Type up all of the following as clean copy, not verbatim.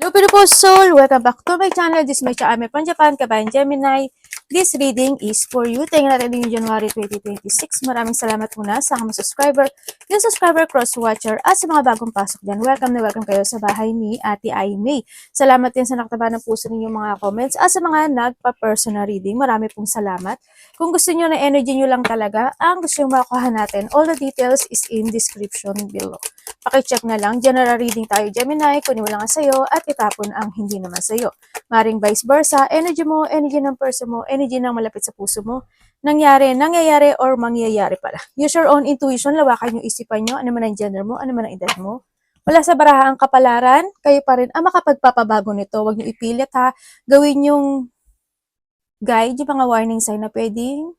Hello beautiful soul! Welcome back to my channel. This is my channel from Japan, Kabayan Gemini. This reading is for you. Tingnan natin yung January 2026. Maraming salamat muna sa mga subscriber, yung subscriber, cross-watcher, at sa mga bagong pasok dyan. Welcome na welcome kayo sa bahay ni Ate Aimee. Salamat din sa nakataba ng puso ninyong mga comments at sa mga nagpa-personal reading. Marami pong salamat. Kung gusto nyo na energy nyo lang talaga, ang gusto nyo makuha natin, all the details is in description below. Pakicheck na lang, general reading tayo Gemini, kunin mo lang ang sayo at itapon ang hindi naman sayo. Maring vice versa, energy mo, energy ng person mo, energy ng malapit sa puso mo, nangyayari, or mangyayari pala. Use your own intuition, lawakan yung isipan nyo, ano man ang gender mo, ano man ang edad mo. Wala sa baraha ang kapalaran, kayo pa rin ang makapagpapabago nito. Huwag nyo ipilit ha, gawin yung guide, yung mga warning sign na pwedeng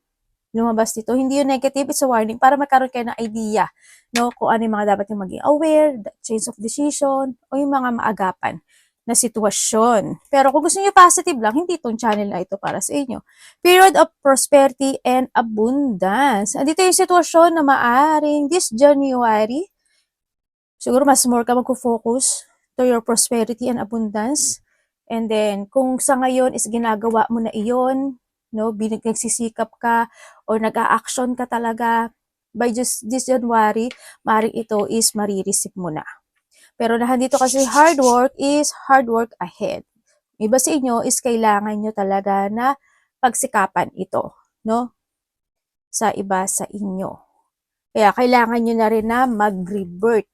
lumabas dito. Hindi yung negative, it's a warning para magkaroon kayo ng idea, no, kung ano yung mga dapat yung maging aware, change of decision, o yung mga maagapan na sitwasyon. Pero kung gusto niyo positive lang, hindi itong channel na ito para sa inyo. Period of prosperity and abundance. Andito yung sitwasyon na maaring this January, siguro mas more ka magpo-focus to your prosperity and abundance. And then, kung sa ngayon is ginagawa mo na iyon, no, nagsisikap ka or nag-a-action ka talaga, by just this January, maaaring ito is marireceive mo na. Pero nandito kasi hard work is hard work ahead. Iba sa inyo is kailangan nyo talaga na pagsikapan ito, no? Sa iba sa inyo. Kaya kailangan nyo na rin na mag-revert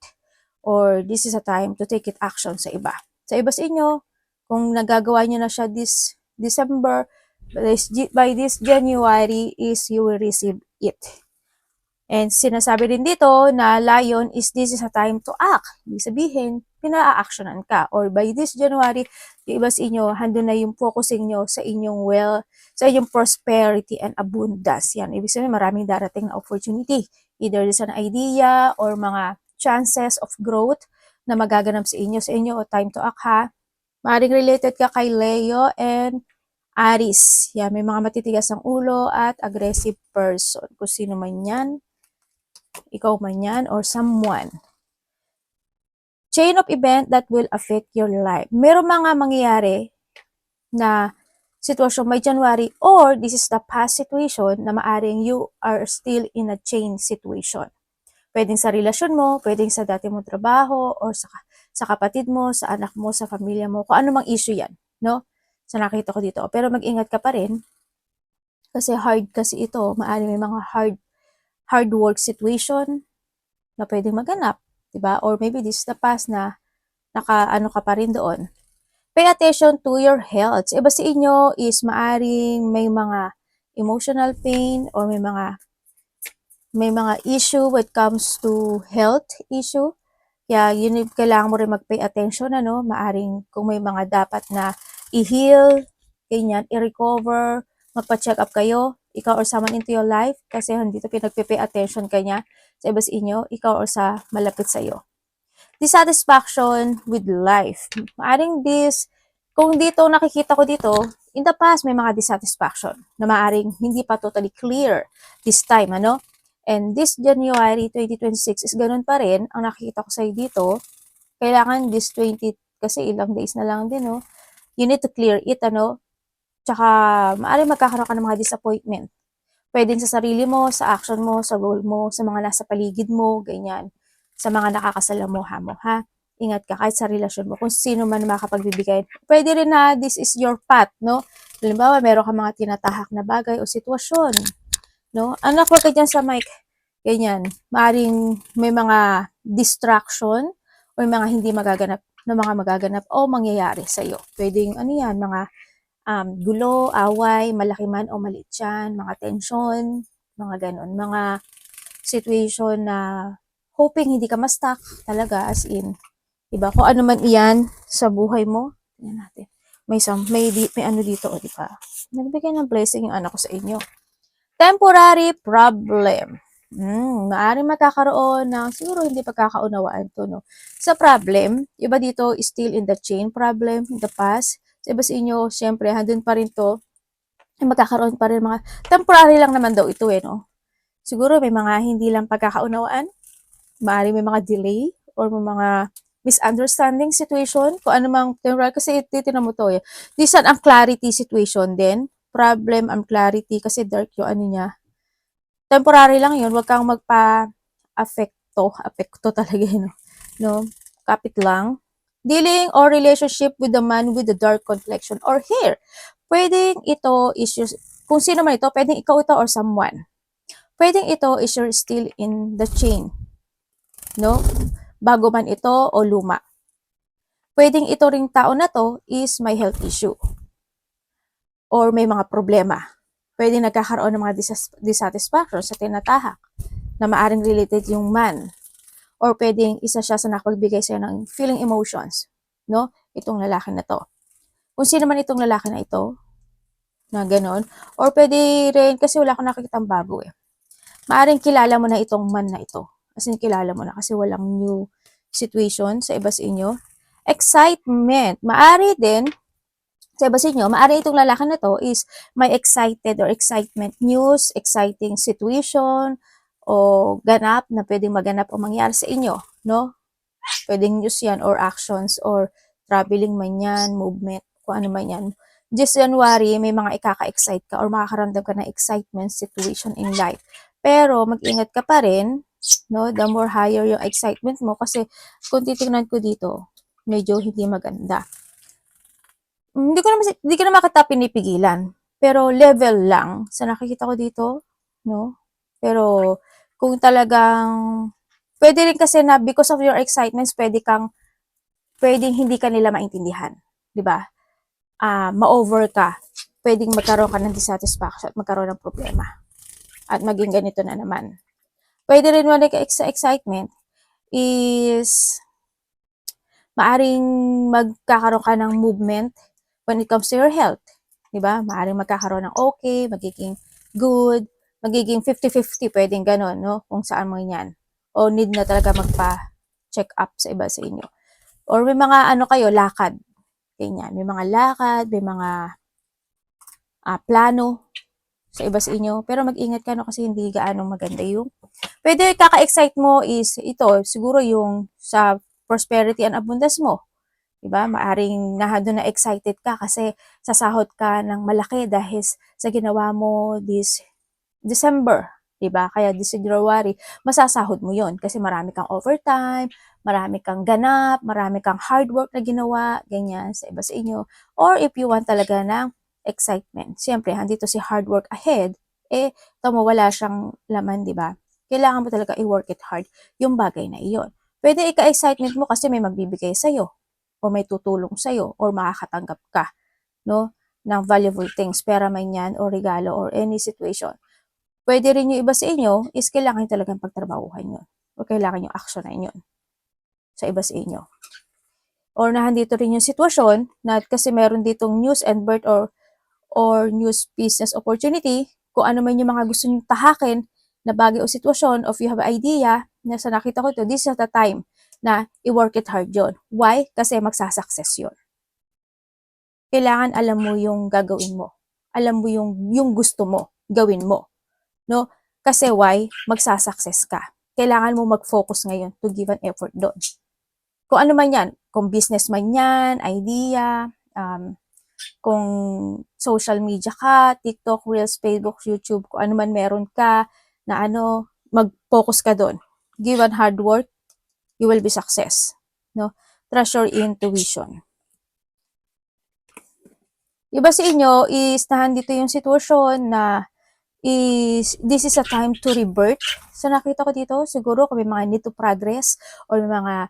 or this is a time to take it action sa iba. Sa iba sa inyo, kung nagagawa nyo na siya this December, by this January is you will receive it. And sinasabi din dito na Lion is this is a time to act. Ibig sabihin, pina-actionan ka. Or by this January, yung iba sa inyo, handun na yung focusing nyo sa inyong sa inyong prosperity and abundance. Yan, ibig sabihin, maraming darating na opportunity. Either is an idea or mga chances of growth na magaganap sa inyo o time to act ha. Maring related ka kay Leo and Aries. Yan, may mga matitigas ang ulo at aggressive person. Kung sino man yan, ikaw man yan, or someone. Chain of event that will affect your life. Meron mga mangyayari na sitwasyon by January or this is the past situation na maaring you are still in a chain situation. Pwedeng sa relasyon mo, pwedeng sa dati mong trabaho, or sa kapatid mo, sa anak mo, sa pamilya mo, kung ano mang issue yan, no? Sa nakita ko dito. Pero mag-ingat ka pa rin kasi hard kasi ito. Maaari may mga hard work situation na pwedeng maganap, diba? Or maybe this is the past na naka-ano ka pa rin doon. Pay attention to your health. Iba sa inyo is maaring may mga emotional pain or may mga issue when it comes to health issue. Kaya yun, kailangan mo rin mag-pay attention, ano? Maaring kung may mga dapat na i-heal, ganyan, i-recover, magpa-check up kayo, ikaw or someone into your life, kasi dito pinagpe-pay attention ka niya sa iba sa inyo, ikaw or sa malapit sa iyo. Dissatisfaction with life. Maaring kung dito nakikita ko dito, in the past may mga dissatisfaction na maaring hindi pa totally clear this time, ano? And this January 2026 is ganun pa rin. Ang nakikita ko sa'yo dito, kailangan this 20, kasi ilang days na lang din, no? You need to clear it, ano? Tsaka, maaaring magkakaroon ka ng mga disappointment. Pwedeng sa sarili mo, sa action mo, sa goal mo, sa mga nasa paligid mo, ganyan. Sa mga nakakasalamuha mo, ha? Ingat ka kahit sa relasyon mo, kung sino man makapagbibigay. Pwede rin na this is your path, no? Halimbawa, meron ka mga tinatahak na bagay o sitwasyon, no? Anak, wag ka dyan sa mic. Ganyan. Maaring may mga distraction o mga hindi magaganap o mangyayari sa iyo. Pwedeng ano yan, mga gulo, away, malaki man o maliit yan, mga tension, mga ganon. Mga situation na hoping hindi ka ma-stuck talaga, as in. Diba? Kung ano man iyan sa buhay mo, tingnan natin. May ano dito, o diba? Nagbigay ng blessing yung anak ko sa inyo. Temporary problem. Maaaring magkakaroon ng siguro hindi pagkakaunawaan to, no? Sa problem, iba dito is still in the chain problem, in the past. Sa iba sa inyo, syempre, handun pa rin to. Magkakaroon pa rin mga, temporary lang naman daw ito, no? Siguro may mga hindi lang pagkakaunawaan. Maaaring may mga delay or may mga misunderstanding situation, kung ano mang temporary, kasi titignan mo to eh. This one ang clarity situation din. Problem ang clarity, kasi dark yung ano niya. Temporary lang yun, wag kang apekto talaga yun, no? Kapit lang. Dealing or relationship with the man with the dark complexion or hair. Pwedeng ito is kung sino man ito, pwedeng ikaw ito or someone. Pwedeng ito is you're still in the chain, no? Bago man ito o luma. Pwedeng ito ring tao na to is may health issue or may mga problema. Pwedeng nagkakaroon ng mga dissatisfaction sa tinatahak na maaring related yung man. Or pwedeng isa siya sa nakapagbigay sa'yo ng feeling emotions, no? Itong lalaki na to. Kung sino man itong lalaki na ito, na ganon. Or pwede rin, kasi wala akong nakikitang bago eh. Maaring kilala mo na itong man na ito. As in, kilala mo na kasi walang new situation sa iba sa inyo. Excitement. Maari din, sa iba sa inyo, maari itong lalaki na to is may excited or excitement news, exciting situation, o ganap na pwedeng maganap o mangyari sa inyo, no? Pwedeng news yan or actions or traveling man yan, movement, kung ano man yan. This January, may mga ikaka-excite ka or makakaramdam ka ng excitement situation in life. Pero mag-ingat ka pa rin, no? The more higher yung excitement mo, kasi kung titingnan ko dito, medyo hindi maganda. Hindi ko naman kita pinipigilan. Pero level lang sa nakikita ko dito, no? Pero kung talagang pwede rin kasi na because of your excitements, pwedeng hindi ka nila maintindihan, 'di ba? Ma-over ka. Pwedeng magkaroon ka ng dissatisfaction at magkaroon ng problema. At maging ganito na naman. Pwede rin wala ka excitement is maaring magkakaroon ka ng movement when it comes to your health. Diba? Maaring magkakaroon ng okay, magiging good, magiging 50-50, pwedeng ganon, no? Kung saan mo yan. O need na talaga magpa-check up sa iba sa inyo. Or may mga lakad. Ganyan. May mga lakad, may mga plano sa iba sa inyo. Pero mag-ingat ka, no? Kasi hindi gaano maganda yung pwede kaka-excite mo is ito, siguro yung sa prosperity and abundance mo. Diba? Maaring doon na excited ka kasi sasahod ka ng malaki dahil sa ginawa mo this December. Diba? Kaya this January, masasahod mo yon kasi marami kang overtime, marami kang ganap, marami kang hard work na ginawa, ganyan, sa iba sa inyo. Or if you want talaga ng excitement, siyempre, handito si hard work ahead, tamo wala siyang laman, diba? Kailangan mo talaga i-work it hard yung bagay na iyon. Pwede ika-excitement mo kasi may magbibigay sa'yo o may tutulong sa'yo or makakatanggap ka, no, ng valuable things, pera man yan o regalo or any situation. Pwede rin yung iba sa inyo is kailangan talagang pagtrabahuhan yun o kailangan yung actionan yun sa iba sa inyo. Or nahandito rin yung sitwasyon na kasi meron ditong news and birth or news business opportunity, kung ano man yung mga gusto nyo tahakin na bagay o sitwasyon, of you have idea, na sa nakita ko to, this is the time na i-work it hard yun. Why? Kasi magsasucess yun. Kailangan alam mo yung gagawin mo. Alam mo yung gusto mo, gawin mo. No? Kasi why? Magsasucess ka. Kailangan mo mag-focus ngayon to give an effort doon. Kung ano man yan, kung business man yan, idea, kung social media ka, TikTok, Reels, Facebook, YouTube, kung ano man meron ka, na mag-focus ka doon. Give an hard work, you will be success. No? Trust your intuition. Iba sa inyo is nahandito yung sitwasyon na this is a time to rebirth. So nakita ko dito, siguro kung may mga need to progress or may mga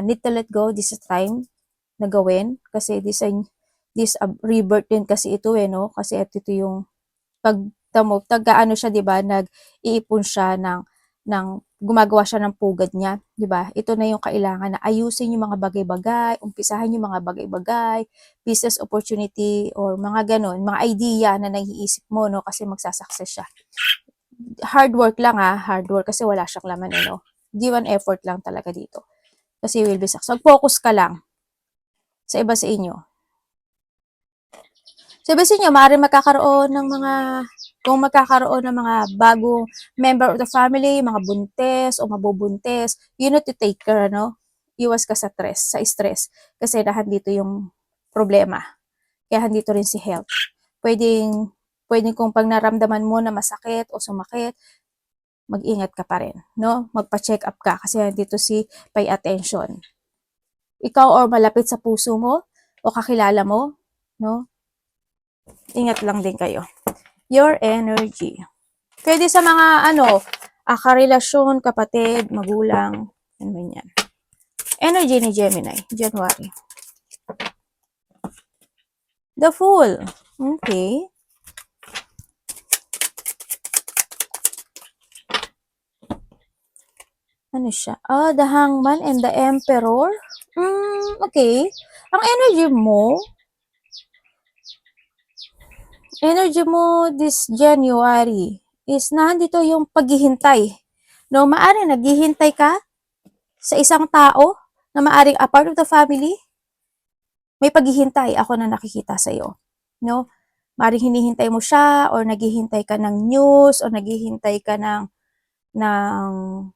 need to let go, this is time na gawin. Kasi this rebirth din kasi ito no? Kasi ito yung siya, di ba? Nag-iipon siya ng gumagawa siya ng pugad niya, di ba? Ito na yung kailangan na ayusin yung mga bagay-bagay, umpisahan yung mga bagay-bagay, business opportunity or mga ganon, mga idea na naiisip mo, no? Kasi magsasucess siya. Hard work lang hard work kasi wala siyang laman, no? Give an effort lang talaga dito. Kasi you will be success. Focus ka lang sa iba sa inyo. Sa iba sa inyo, maaaring kung magkakaroon ng mga bagong member of the family, mga buntes o mabubuntes, you need to take care, no? iwas ka sa stress. Kasi nahandito yung problema. Kaya handito rin si health. Pwedeng kung pag naramdaman mo na masakit o sumakit, mag-ingat ka pa rin, no? Magpa-check up ka kasi dito si pay attention. Ikaw or malapit sa puso mo o kakilala mo, no? Ingat lang din kayo. Your energy. Pwede sa mga karelasyon, kapatid, magulang, ano man yan. Energy ni Gemini, January. The Fool. Okay. Ano siya? The Hangman and the Emperor. Okay. Ang energy mo this January is nandito yung paghihintay. No, maaring naghihintay ka sa isang tao na maaring a part of the family. May paghihintay ako na nakikita sa iyo. No? Maaring hinihintay mo siya or naghihintay ka ng news or naghihintay ka ng nandun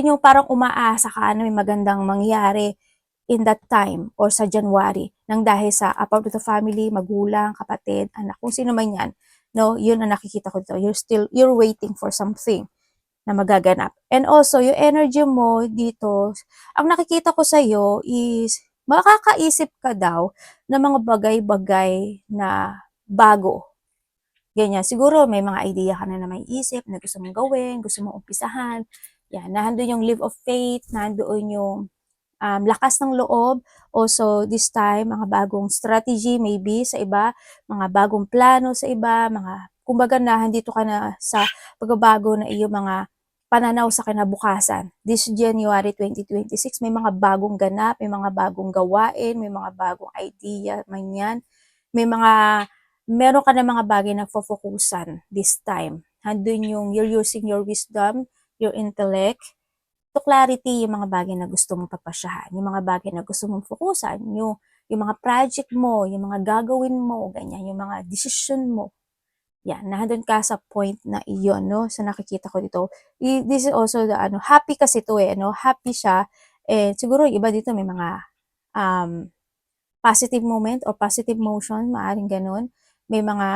yung parang umaasa ka may magandang mangyari in that time or sa January nang dahil sa part of the family, magulang, kapatid, anak, kung sino man yan, no, yun ang nakikita ko dito. You're waiting for something na magaganap. And also, yung energy mo dito, ang nakikita ko sa iyo is makakaisip ka daw ng mga bagay-bagay na bago. Ganyan. Siguro may mga idea ka na may isip na gusto mong gawin, gusto mong umpisahan. Yan, nandun yung live of faith, nandoon yung lakas ng loob. Also, this time, mga bagong strategy maybe sa iba, mga bagong plano sa iba, kumbaga handito ka na sa pagbabago na iyong mga pananaw sa kinabukasan. This January 2026, may mga bagong ganap, may mga bagong gawain, may mga bagong idea man yan. Meron ka na mga bagay na focusan this time. Handun yung you're using your wisdom, your intellect, to clarity yung mga bagay na gusto mong papasyahan, yung mga bagay na gusto mong fokusan, yung mga project mo, yung mga gagawin mo, ganyan, yung mga decision mo. Yan, nandun ka sa point na iyon, no? Sa nakikita ko dito. This is also the, happy kasi to no? Happy siya. And siguro yung iba dito may mga positive moment or positive motion, maaring ganun. May mga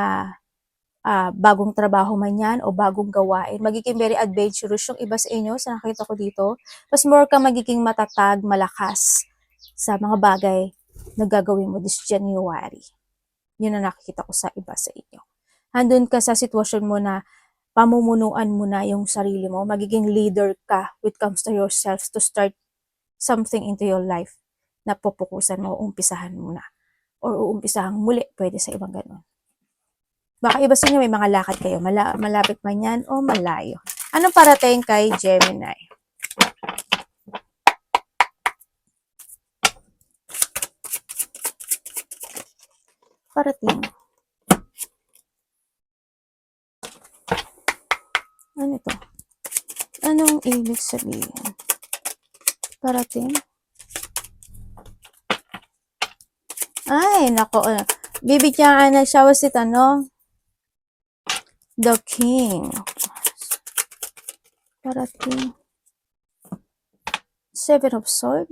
bagong trabaho man yan o bagong gawain. Magiging very adventurous yung iba sa inyo, sa nakita ko dito. Mas more ka magiging matatag, malakas sa mga bagay na gagawin mo this January. Yun ang nakikita ko sa iba sa inyo. Handun ka sa sitwasyon mo na pamumunuan mo na yung sarili mo. Magiging leader ka when it comes to yourself to start something into your life na pupukusan mo, umpisahan mo na. Or uumpisahan muli, pwede sa ibang ganun. Baka iba sa inyo may mga lakad kayo. Malapit man yan o malayo. Anong parating kay Gemini? Parating. Ano ito? Anong ibig sabihin? Parating? Ay, nako. Bibigyan na siya was it, The King. Parating. Seven of Swords.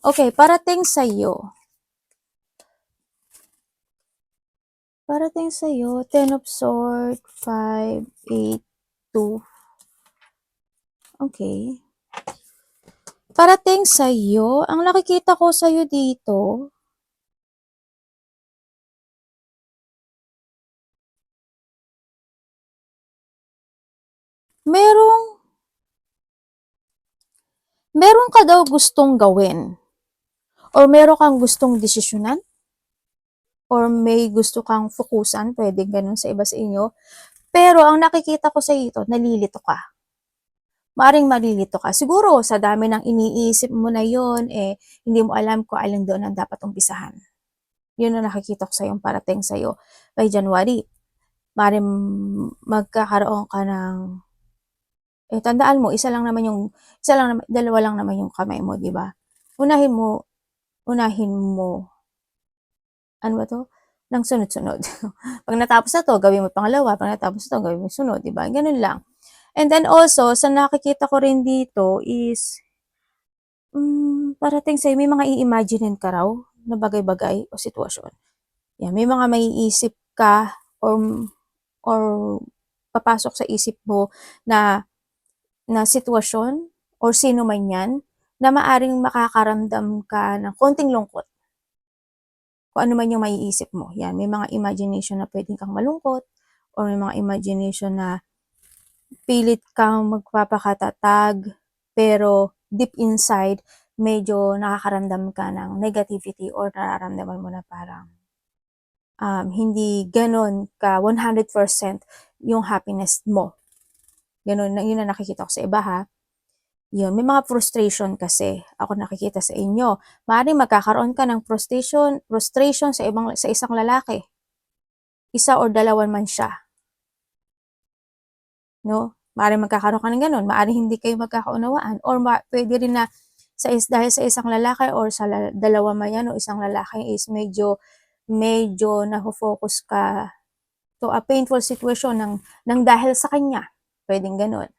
Okay, parating sa'yo. Parating sa'yo. Ten of Swords. 5, 8, 2. Okay. Parating sa'yo. Ang nakikita ko sa'yo dito, meron ka daw gustong gawin or meron kang gustong desisyonan or may gusto kang fokusan, pwede ganun sa iba sa inyo. Pero ang nakikita ko sa ito, nalilito ka. Maaring malilito ka. Siguro sa dami ng iniisip mo na yon, hindi mo alam kung alin doon ang dapat umpisahan. Yun ang nakikita ko sa yung parating sa iyo by January. Maaring magkakaroon ka ng tandaan mo, dalawa lang naman yung kamay mo, di ba? Unahin mo, ano ba to? Nang sunod-sunod. Pag natapos na to, gawin mo pangalawa. Pag natapos na to, gawin mo sunod, di ba? Ganun lang. And then also, sa nakikita ko rin dito is, parating sa'yo, may mga i-imaginein ka raw na bagay-bagay o sitwasyon. Yan, may mga maiisip ka or papasok sa isip mo na sitwasyon or sino man yan na maaring makakaramdam ka ng konting lungkot. Kung ano man yung maiisip mo. Yan, may mga imagination na pwedeng kang malungkot or may mga imagination na pilit kang magpapakatatag pero deep inside medyo nakakaramdam ka ng negativity or nararamdaman mo na parang hindi ganon ka 100% yung happiness mo. Ganon, yun na nakikita ko sa iba ha. Yun, may mga frustration kasi ako nakikita sa inyo. Maaaring magkakaroon ka ng frustration sa isang lalaki. Isa or dalawan man siya. No? Maaaring magkakaroon ka ng ganun. Maaaring hindi kayo magkakaunawaan or pwede rin na dahil sa isang lalaki or sa dalawa man yan o isang lalaki is medyo na-focus ka to a painful situation ng dahil sa kanya. Pwedeng ganun.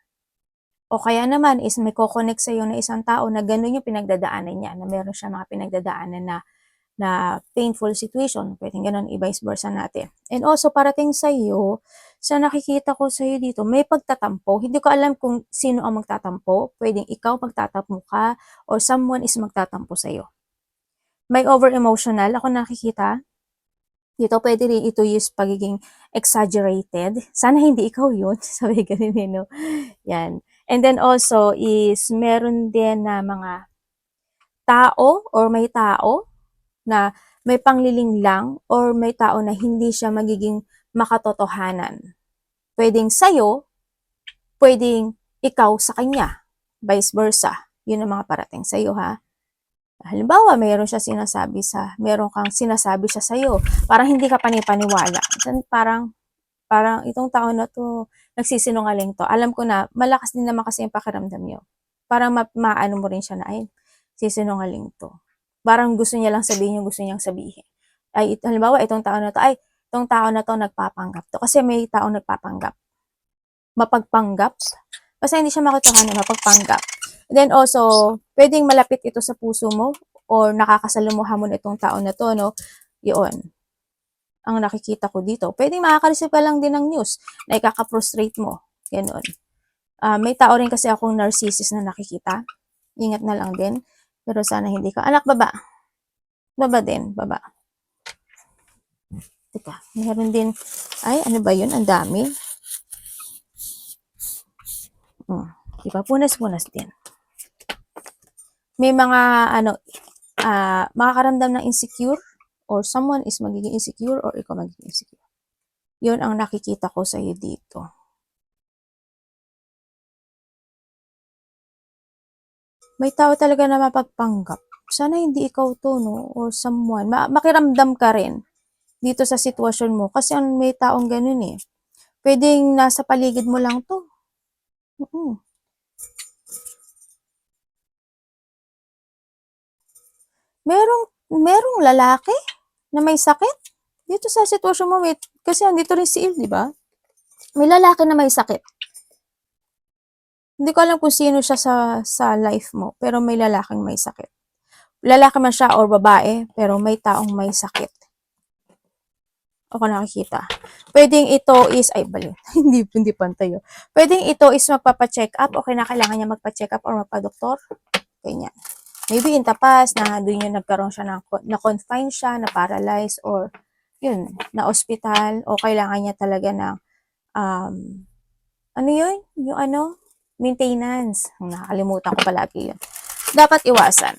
O kaya naman is may ko-connect sa iyo na isang tao na ganun yung pinagdadaanan niya, na meron siya mga pinagdadaanan na painful situation. Pwedeng ganun, i-vice versa natin. And also, parating sa iyo, sa nakikita ko sa iyo dito, may pagtatampo. Hindi ko alam kung sino ang magtatampo. Pwedeng ikaw magtatampo ka or someone is magtatampo sa iyo. May over-emotional ako nakikita. Dito pwede rin ito use pagiging exaggerated. Sana hindi ikaw yun. Sabi ganun, no? Yan. And then also is meron din na mga tao or may tao na may pangliling lang or may tao na hindi siya magiging makatotohanan. Pwedeng sa'yo, pwedeng ikaw sa kanya. Vice versa. Yun ang mga parating sa'yo ha. Halimbawa, meron kang sinasabi siya sa'yo. Parang hindi ka panipaniwala. Parang itong tao na to, nagsisinungaling to. Alam ko na, malakas din naman kasi yung pakiramdam niyo. Parang maano mo rin siya na, ay, sisinungaling to. Parang gusto niya lang sabihin yung gusto niyang sabihin. Ay, halimbawa, itong tao na to nagpapanggap to. Kasi may tao nagpapanggap. Mapagpanggap. Basta hindi siya makatotohanan, mapagpanggap. Then also, pwedeng malapit ito sa puso mo or nakakasalumuha mo na itong tao na to, no? Yun. Ang nakikita ko dito. Pwedeng makaka-receive ka lang din ng news na ikaka-frustrate mo. Ganun. May tao rin kasi akong narcissist na nakikita. Ingat na lang din. Pero sana hindi ka. Anak, baba. Baba din. Baba. Teka, meron din. Ay, ano ba yun? Ang dami. Diba? Punas-punas din. May mga, makakaramdam ng insecure or someone is magiging insecure or ikaw magiging insecure. Yun ang nakikita ko sa iyo dito. May tao talaga na mapagpanggap. Sana hindi ikaw to, no? Or someone. Makiramdam ka rin dito sa sitwasyon mo. Kasi may taong ganun eh. Pwedeng nasa paligid mo lang to. Merong lalaki na may sakit. Dito sa sitwasyon mo, kasi andito rin si Il, di ba? May lalaki na may sakit. Hindi ko alam kung sino siya sa life mo, pero may lalaking may sakit. Lalaki man siya or babae, pero may taong may sakit. Ako nakikita. Pwedeng ito is, ay bali, hindi pantay. Pwedeng ito is magpapa-check up o kailangan niya magpa-check up or magpa-doktor. Ganyan. Maybe in the past, na doon yung nagkaroon siya na-confine siya, na-paralyze, or yun, na-hospital, o kailangan niya talaga ng, ano yun? Yung maintenance. Nakakalimutan ko palagi yun. Dapat iwasan.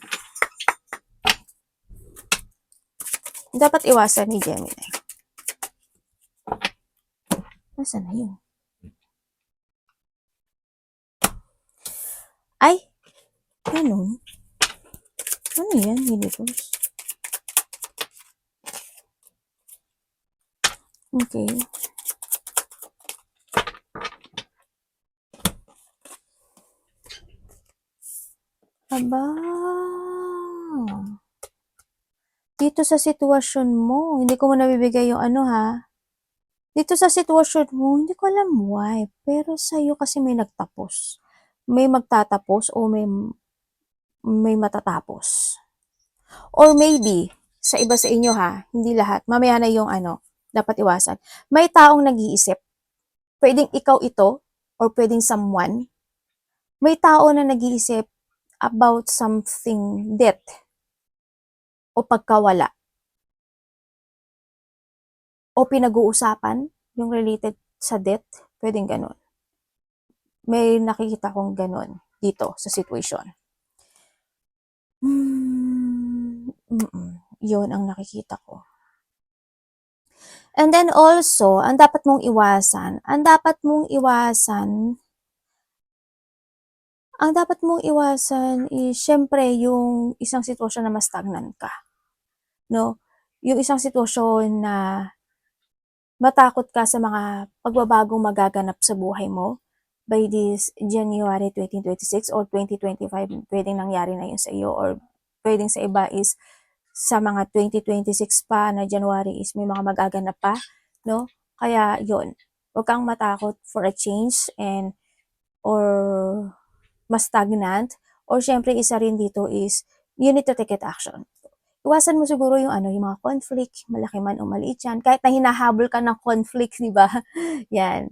Dapat iwasan ni Gemini. Nasaan na yun? Ay! Ganun. Ano yan, universe? Okay. Aba. Dito sa sitwasyon mo, hindi ko mo nabibigay yung ha. Dito sa sitwasyon mo, hindi ko alam why. Pero sa'yo kasi may nagtapos. May magtatapos o may may matatapos. Or maybe, sa iba sa inyo ha, hindi lahat, mamaya na yung dapat iwasan. May taong nag-iisip, pwedeng ikaw ito, or pwedeng someone, may tao na nag-iisip about something death o pagkawala o pinag-uusapan yung related sa death, pwedeng ganun. May nakikita kong ganun dito sa situation. Yun ang nakikita ko. And then also, ang dapat mong iwasan is, syempre, yung isang sitwasyon na mas stagnant ka. No? Yung isang sitwasyon na matakot ka sa mga pagbabagong magaganap sa buhay mo by this January 2026 or 2025, pwedeng nangyari na yun sa iyo, or pwedeng sa iba is sa mga 2026 pa na January is may mga magaganap pa, no? Kaya yun, huwag kang matakot for a change or mas stagnant, or syempre isa rin dito is you need to take it action. Iwasan mo siguro yung yung mga conflict, malaki man o maliit yan, kahit na hinahabol ka ng conflict, di ba? Yan.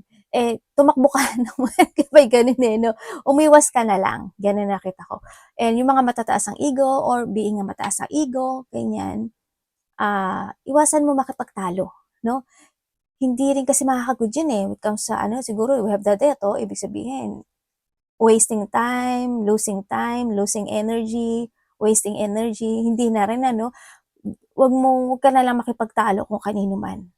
Tumakbo ka naman kapag ganun no? Umiwas ka na lang. Ganun nakita ko. And yung mga matataas ang ego, or being na mataas ang ego, ganyan, iwasan mo makipagtalo, no? Hindi rin kasi makaka-good yun eh. When comes sa siguro, we have the death, ibig sabihin, wasting time, losing energy, wasting energy, hindi na rin wag ka na lang makipagtalo kung kanino man.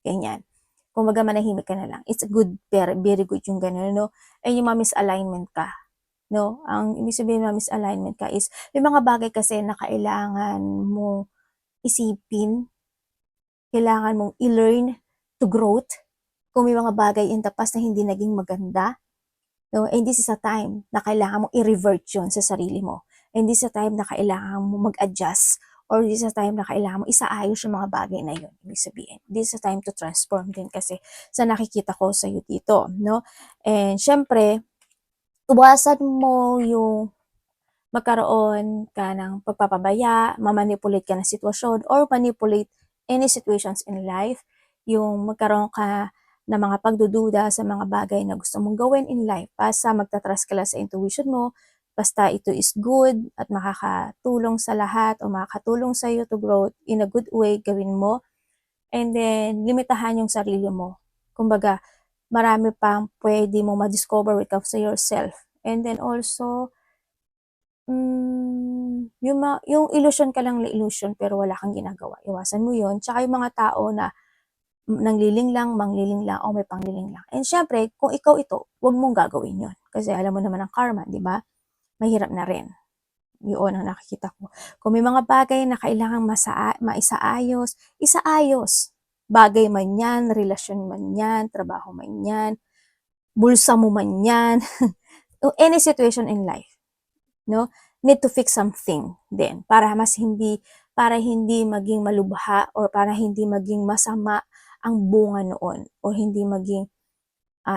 Ganyan. Kumbaga manahimik ka na lang. It's good, very good yung gano'n, no? And yung misalignment ka, no? Ang ibig sabihin ng misalignment ka is, may mga bagay kasi na kailangan mo isipin, kailangan mong i-learn to growth. Kung may mga bagay in the past na hindi naging maganda, no? And this is a time na kailangan mong i-revert yun sa sarili mo. And this is a time na kailangan mo mag-adjust, or this is a time na kailangan mo isaayos yung mga bagay na yun. Ibig sabihin, this is a time to transform din kasi sa nakikita ko sa iyo dito, no? And syempre, iwasan mo yung magkaroon ka ng pagpapabaya, mamanipulate ka ng sitwasyon, or manipulate any situations in life. Yung magkaroon ka ng mga pagdududa sa mga bagay na gusto mong gawin in life. Basta magtatrust ka lang sa intuition mo, basta ito is good at makakatulong sa lahat o makakatulong sa iyo to grow in a good way, gawin mo. And then, limitahan yung sarili mo. Kumbaga, marami pang pwede mo ma-discover when it comes to yourself. And then also, yung illusion ka lang na illusion pero wala kang ginagawa. Iwasan mo yun. Tsaka yung mga tao na nangliling lang, mangliling lang, o may pangliling lang. And syempre, kung ikaw ito, huwag mong gagawin yun. Kasi alam mo naman ang karma, di ba? Mahirap na rin. Yun ang nakikita ko. Kung may mga bagay na kailangang maisaayos, isaayos. Bagay man yan, relasyon man yan, trabaho man yan, bulsa mo man yan, any situation in life, no? Need to fix something din para hindi maging malubha, or para hindi maging masama ang bunga noon, o hindi maging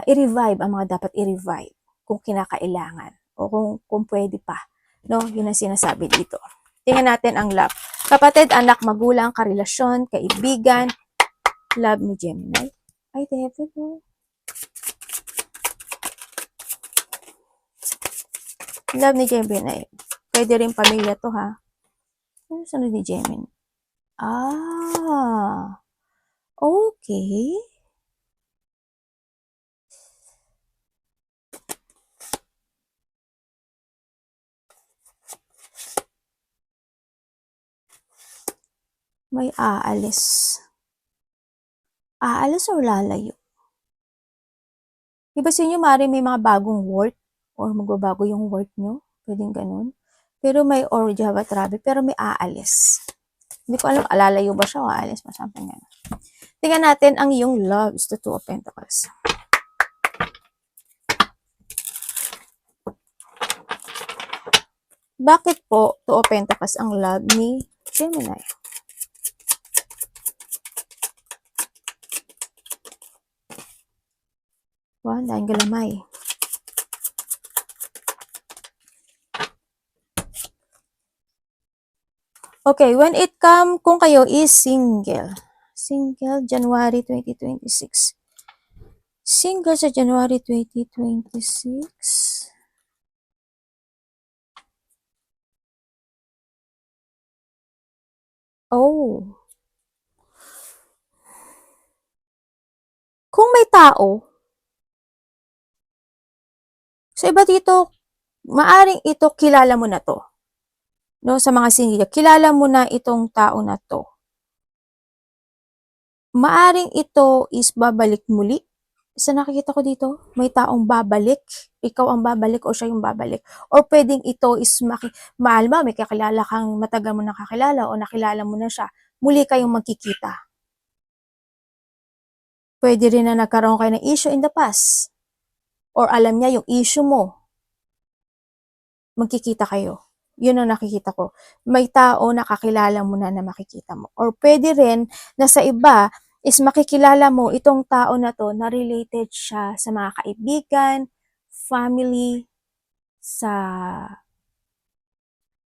i-revive ang mga dapat i-revive kung kinakailangan, o kung pwede pa, no? Yun ang sinasabi dito. Tingnan natin ang love. Kapatid, anak, magulang, karelasyon, kaibigan, love ni Gemini. Ay, David, no? Love ni Gemini. Pwede rin pamilya to, ha? Ano sunod ni Gemini? Okay. May aalis. Aalis or lalayo? Diba sa inyo, may mga bagong work, or magbabago yung work nyo? Pwedeng ganun. Pero may or Java travel, pero may aalis. Hindi ko alam, alalayo ba siya o aalis ba? Something ganun. Tingnan natin ang iyong love is the Two of Pentacles. Bakit po Two of Pentacles ang love ni Gemini? Wow, dahil galamay. Okay, when it come, kung kayo is single. Single, January 2026. Single sa January 2026. Oh. Kung may tao, sa iba dito, maaring ito kilala mo na 'to, 'no, sa mga single, kilala mo na itong tao na 'to. Maaring ito is babalik muli. Sa nakikita ko dito, may taong babalik, ikaw ang babalik o siya yung babalik. Or puwedeng ito is mahal mo, may kakilala kang matagal mo nakakilala o nakilala mo na siya, muli kayong magkikita. Puwede rin na nagkaroon kayo ng issue in the past or alam niya yung issue mo, magkikita kayo. Yun ang nakikita ko. May tao na kakilala mo na na makikita mo. Or puwede rin na sa iba is makikilala mo itong tao na 'to na related siya sa mga kaibigan, family, sa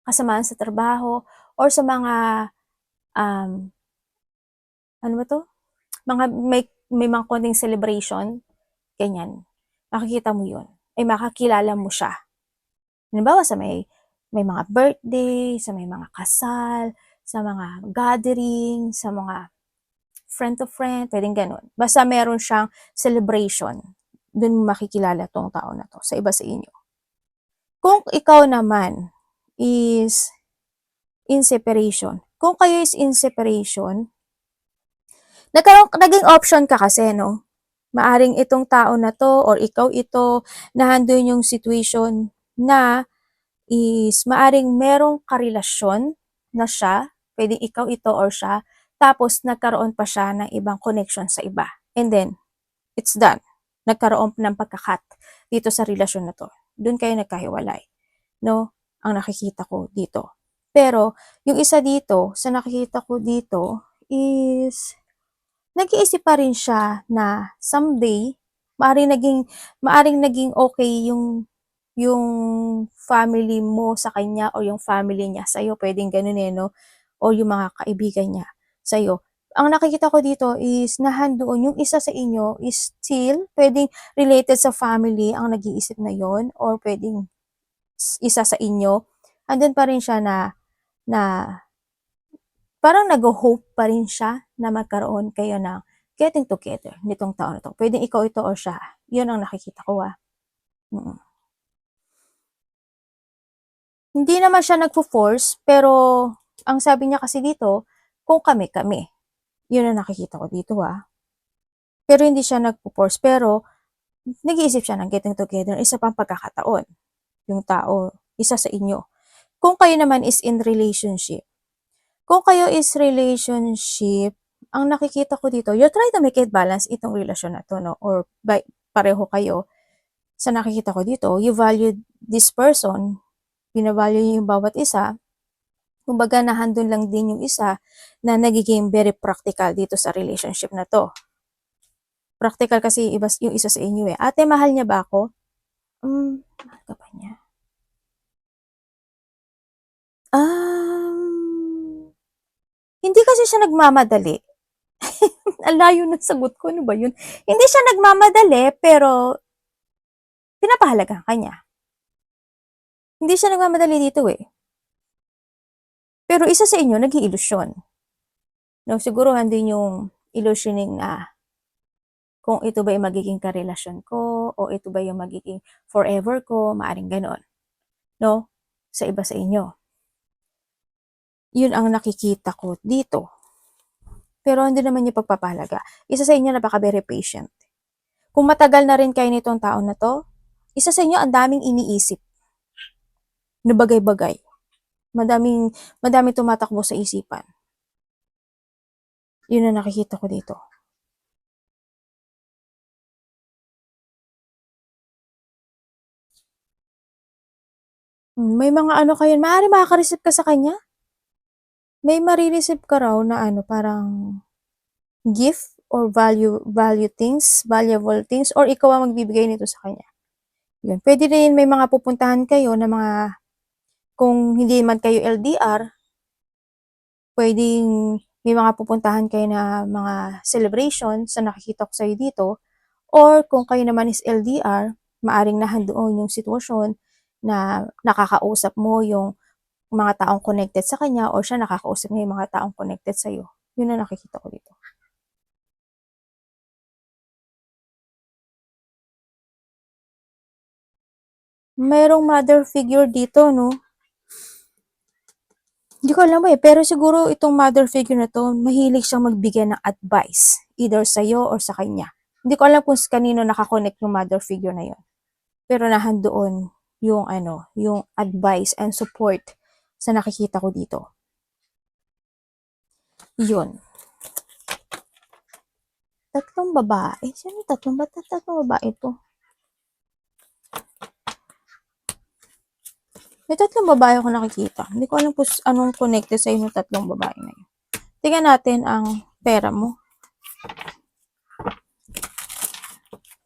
kasamaan sa trabaho, or sa mga, um, ano ba 'to? Mga may mga konting celebration, ganyan. Makikita mo 'yun, ay makakilala mo siya. Halimbawa sa may mga birthday, sa may mga kasal, sa mga gathering, sa mga friend to friend, puwedeng gano'n. Basta meron siyang celebration, dun mo makikilala 'tong tao na 'to, sa iba sa inyo. Kung ikaw naman is in separation, kung kayo is in separation, naging option ka kasi 'no, maaring itong tao na 'to or ikaw ito, nandun yung situation na is maaring merong karelasyon na siya, puwedeng ikaw ito or siya, tapos nagkaroon pa siya ng ibang connection sa iba. And then, it's done. Nagkaroon ng pagka-cut dito sa relasyon na 'to. Dun kayo nagkahiwalay, 'no, ang nakikita ko dito. Pero yung isa dito, sa nakikita ko dito is nag-iisip pa rin siya na someday maaring naging okey yung family mo sa kanya o yung family niya sa'yo, puwedeng gano'n, eh, 'no, o yung mga kaibigan niya sa'yo. Ang nakikita ko dito is nandoon yung isa sa inyo is still puwedeng related sa family ang nag-iisip na yun or puwedeng isa sa inyo, andun pa rin siya na na parang nagho-hope pa rin siya na magkaroon kayo ng getting together nitong taon na 'to. Puwedeng ikaw ito or siya, yun ang nakikita ko, mm. Hindi naman siya nagfo-force, pero ang sabi niya kasi dito, kung kami-kami. Yun ang nakikita ko dito, Pero hindi siya nagfo-force, pero nag-iisip siya ng getting together, isa pang pagkakataon, yung tao, isa sa inyo. Kung kayo naman is in relationship, kung kayo is relationship, ang nakikita ko dito, you try to make it balance itong relasyon na 'to, 'no, or pareho kayo. Sa nakikita ko dito, you value this person, bina-value niyo yung bawat isa. Kumbaga nandun lang din yung isa na nagiging very practical dito sa relationship na 'to. Practical kasi yung isa sa inyo, eh. "Ate, mahal niya ba ako?" Mahal ka ba niya? Hindi kasi siya nagmamadali. Ang layo ng sagot ko, ano ba yun? Hindi siya nagmamadali, pero pinapahalagahan ka niya. Hindi siya nagmamadali dito, eh. Pero isa sa inyo nag-iilusyon. 'No, siguro andun yung illusioning na kung ito ba yung magiging karelasyon ko o ito ba yung magiging forever ko, maaaring gano'n, 'no, sa iba sa inyo. Yun ang nakikita ko dito. Pero andun naman yung pagpapahalaga. Isa sa inyo napaka-very patient. Kung matagal na rin kayo nitong tao na 'to, isa sa inyo ang daming iniisip na bagay-bagay. Madaming madaming tumatakbo sa isipan. Yun ang nakikita ko dito. May mga ano kayo, maaaring makaka-receive ka sa kanya. May mare-receive ka raw na ano, parang gift or valuable things, or ikaw ang magbibigay nito sa kanya. Yun. Puwede rin may mga pupuntahan kayo na mga, kung hindi man kayo LDR, Puwedeng may mga pupuntahan kayo na mga celebration sa nakikita ko sa'yo dito, or kung kayo naman is LDR, maaring nandoon yung sitwasyon na nakakausap mo yung mga taong connected sa kanya or siya nakakausap niya yung mga taong connected sa'yo. Yun ang nakikita ko dito. Merong mother figure dito, no? Hindi ko alam eh, pero siguro itong mother figure na 'to, mahilig siyang magbigay ng advice, either sa'yo or sa kanya. Hindi ko alam kung kanino naka-connect yung mother figure na yun. Pero nandoon yung ano, yung advice and support sa nakikita ko dito. Yun. Tatlong babae. Sino tatlong babae to? May tatlong babae ako nakikita. Hindi ko alam kung anong connected sa inyo tatlong babae na yun. Tingnan natin ang pera mo.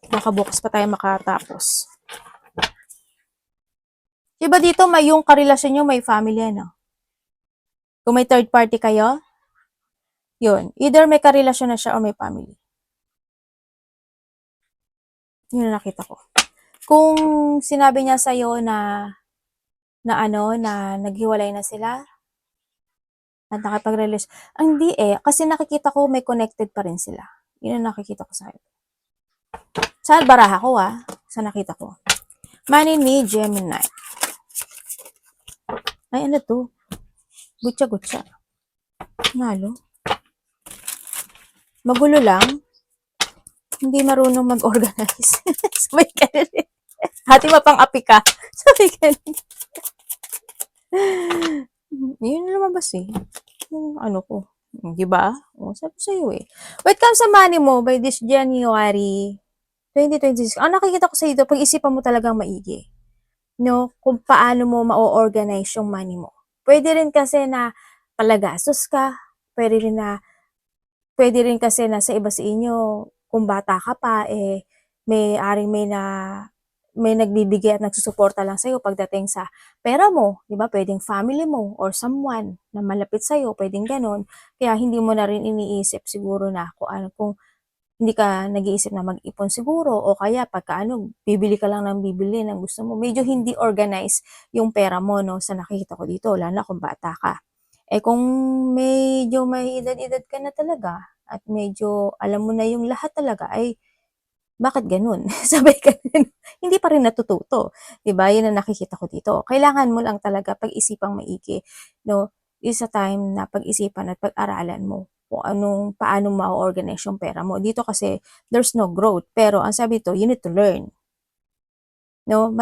Baka bukas pa tayo makatapos. Diba dito may yung karelasyon nyo, may family, ano? Kung may third party kayo, yun. Either may karelasyon na siya or may family. Yun ang nakita ko. Kung sinabi niya sa'yo na naghiwalay na sila, at nakipag-relasyon, hindi eh, kasi nakikita ko may connected pa rin sila. Yun ang nakikita ko sa'yo. Sa baraha ko sa nakita ko. Money ni Gemini. Ay, ano to? Gutsa-gutsa. Nalo. Magulo lang. Hindi marunong mag-organize. Sabay ka rin. Hati mapang-api ka. Sabay ka rin. Yun lumabas eh. Yung ano ko. Diba? O, sabi sa'yo eh. When it comes sa money mo, by this January 2026, ang nakikita ko sa ito, pag-isipan mo talagang maigi. No? Kung paano mo ma-organize yung money mo. Pwede rin kasi na palagastos ka. Pwede rin kasi na sa iba sa inyo, kung bata ka pa, may nagbibigay at nagsusuporta lang sa'yo pagdating sa pera mo, di ba? Pwedeng family mo or someone na malapit sa'yo, pwedeng ganon. Kaya hindi mo na rin iniisip siguro na kung hindi ka nag-iisip na mag-ipon siguro o kaya pagka bibili ka lang ng bibili ng gusto mo. Medyo hindi organized yung pera mo, no, sa nakikita ko dito, lalo na kung bata ka. Kung medyo may edad-edad ka na talaga at medyo alam mo na yung lahat talaga, ay bakit ganun? Sabay ka rin, hindi pa rin natututo. 'Di ba? Yun ang nakikita ko dito. Kailangan mo lang talaga pag-isipang maigi, no? Is a time na pag-isipan at pag-aralan mo kung paano ma-organize yung pera mo. Dito kasi, there's no growth. Pero ang sabi to, you need to learn. No?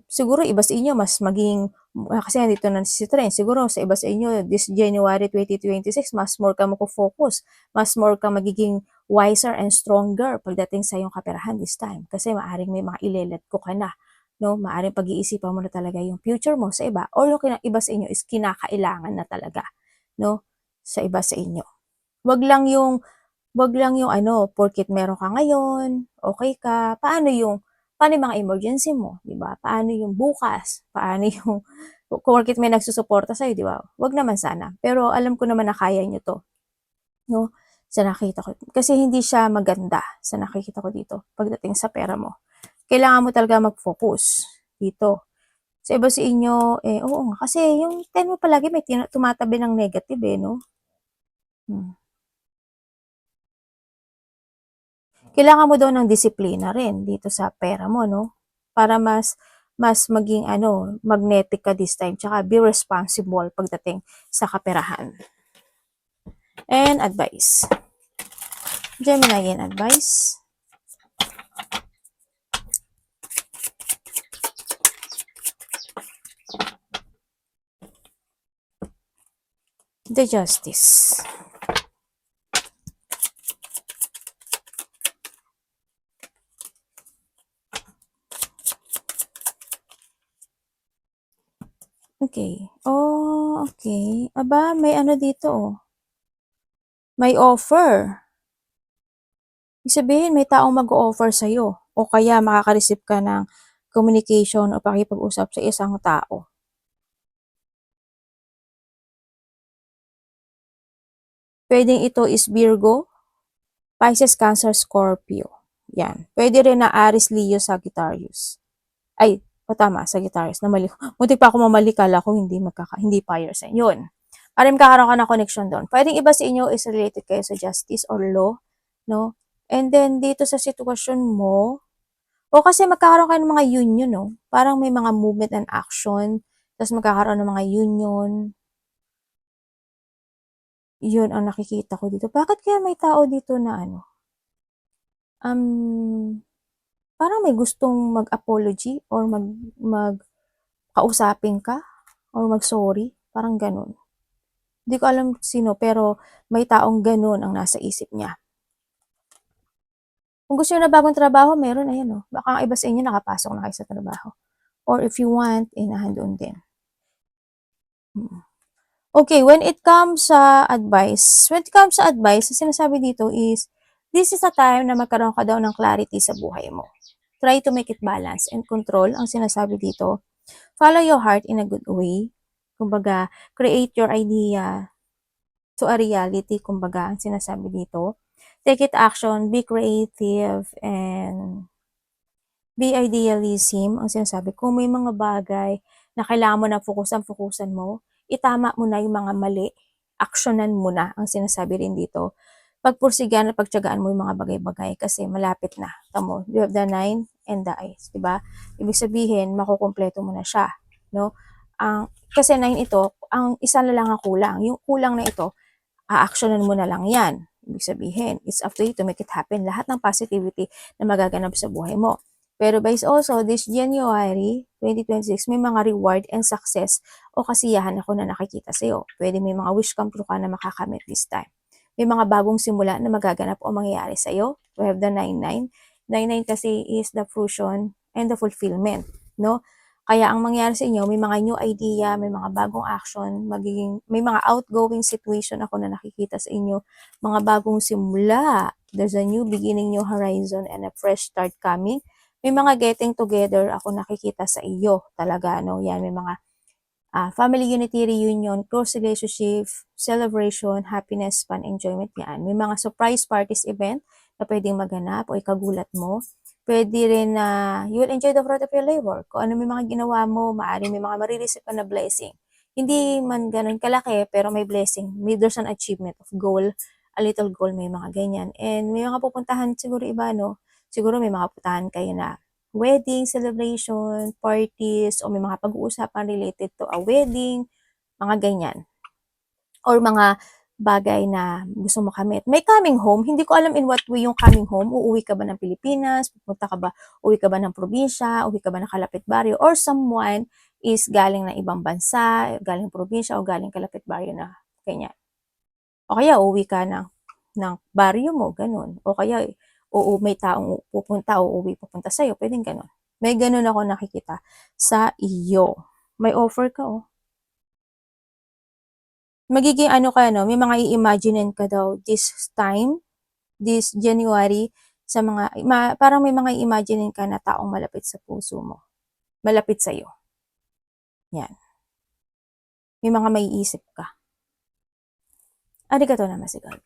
Siguro iba sa inyo, mas maging, kasi nandito na si Tren, siguro sa iba sa inyo, this January 2026, mas more ka focus, mas more ka magiging wiser and stronger pagdating sa iyong kaperahan this time. Kasi maaring may mga ilelet ko ka na. No? Maaring pag-iisipan mo na talaga yung future mo sa iba, or yung iba sa inyo is kinakailangan na talaga. No? Sa iba sa inyo. Wag lang yung porket meron ka ngayon, okay ka, paano yung mga emergency mo, di ba? Paano yung bukas? Paano yung, porket may nagsusuporta sa'yo, di ba? Wag naman sana. Pero alam ko naman na kaya nyo to, no? Sa nakita ko. Kasi hindi siya maganda sa nakikita ko dito, pagdating sa pera mo. Kailangan mo talaga mag-focus dito. Sa iba sa inyo, oo nga, kasi yung 10 mo palagi may tumatabi ng negative no? Kailangan mo daw ng disiplina rin dito sa pera mo, no? Para mas maging magnetic ka this time. Tsaka be responsible pagdating sa kaperahan. And advice. Gemini and advice. The Justice. Okay. Oh, okay. Aba, may dito, oh. May offer. Ibig sabihin, may taong mag-o-offer sa'yo. O kaya makaka-receive ka ng communication o pakipag-usap sa isang tao. Pwedeng ito is Virgo, Pisces, Cancer, Scorpio. Yan. Pwede rin na Aries, Leo, Sagittarius. Ay, tama, Sagittarius. Namali ko. Muntik pa ako mamali, kala ko hindi fire sign. Yun. Para magkakaroon ka ng connection doon. Pwedeng iba sa inyo is related kayo sa justice or law, no? And then, dito sa sitwasyon mo, o kasi magkakaroon kayo ng mga union, no? Parang may mga movement and action, tapos magkakaroon ng mga union. Yun ang nakikita ko dito. Bakit kaya may tao dito na ano? Parang may gustong mag-apology or kausapin ka or mag-sorry. Parang ganun. Hindi ko alam sino, pero may taong ganun ang nasa isip niya. Kung gusto niyo na bagong trabaho, meron, ayan o. Baka ang iba sa inyo nakapasok na kayo sa trabaho. Or if you want, nandoon din. Okay, when it comes sa advice, sinasabi dito is, this is a time na magkaroon ka daw ng clarity sa buhay mo. Try to make it balance and control, ang sinasabi dito. Follow your heart in a good way. Kumbaga, create your idea to a reality, kumbaga, ang sinasabi dito. Take it action, be creative, and be idealism, ang sinasabi. Kung may mga bagay na kailangan mo na fokusan mo, itama mo na yung mga mali, aksyonan mo na, ang sinasabi rin dito. Pagpursigan at pagtiyagaan mo yung mga bagay-bagay kasi malapit na. Tamo, you have the 9 and the eyes, di ba? Ibig sabihin, makukumpleto mo na siya, no? Kasi 9 ito, ang isa na lang ang kulang. Yung kulang na ito, a-actionan mo na lang yan. Ibig sabihin, it's up to you to make it happen. Lahat ng positivity na magaganap sa buhay mo. Pero guys, also, this January 2026, may mga reward and success o kasiyahan ako na nakikita sa'yo. Pwede may mga wish come true ka na makakamit this time. May mga bagong simula na magaganap o mangyayari sa'yo. We have the 99. 99 kasi is the fruition and the fulfillment, no? Kaya ang mangyayari sa inyo, may mga new idea, may mga bagong action, may mga outgoing situation ako na nakikita sa inyo, mga bagong simula. There's a new beginning, new horizon, and a fresh start coming. May mga getting together ako nakikita sa iyo talaga, no? Yan, may mga family unity, reunion, close relationship, celebration, happiness, fun, enjoyment, yan. May mga surprise parties event na pwedeng maganap o ikagulat mo. Pwede rin na you will enjoy the fruit of your labor. Kung ano may mga ginawa mo, maaari may mga marireceive ka na blessing. Hindi man ganun kalaki, pero may blessing. There's an achievement of goal, a little goal, may mga ganyan. And may mga pupuntahan siguro iba, no? Siguro may mga pupuntahan kayo na wedding celebration, parties, o may mga pag-uusapan related to a wedding, mga ganyan. Or mga bagay na gusto mo kamit. May coming home, hindi ko alam in what way yung coming home. Uuwi ka ba ng Pilipinas? Uwi ka ba ng probinsya? Uwi ka ba ng kalapit baryo? Or someone is galing ng ibang bansa, galing probinsya, o galing kalapit baryo na ganyan. O kaya uuwi ka ng baryo mo, ganun. O kaya may taong pupunta sa'yo, pwedeng ganun. May ganun ako nakikita sa iyo. May offer ka, oh. Magiging ano ka, no? May mga i-imaginein ka daw this time, this January, sa parang may mga i-imaginein ka na taong malapit sa puso mo. Malapit sa'yo. Yan. May mga maiisip ka. Arigatou naman si God.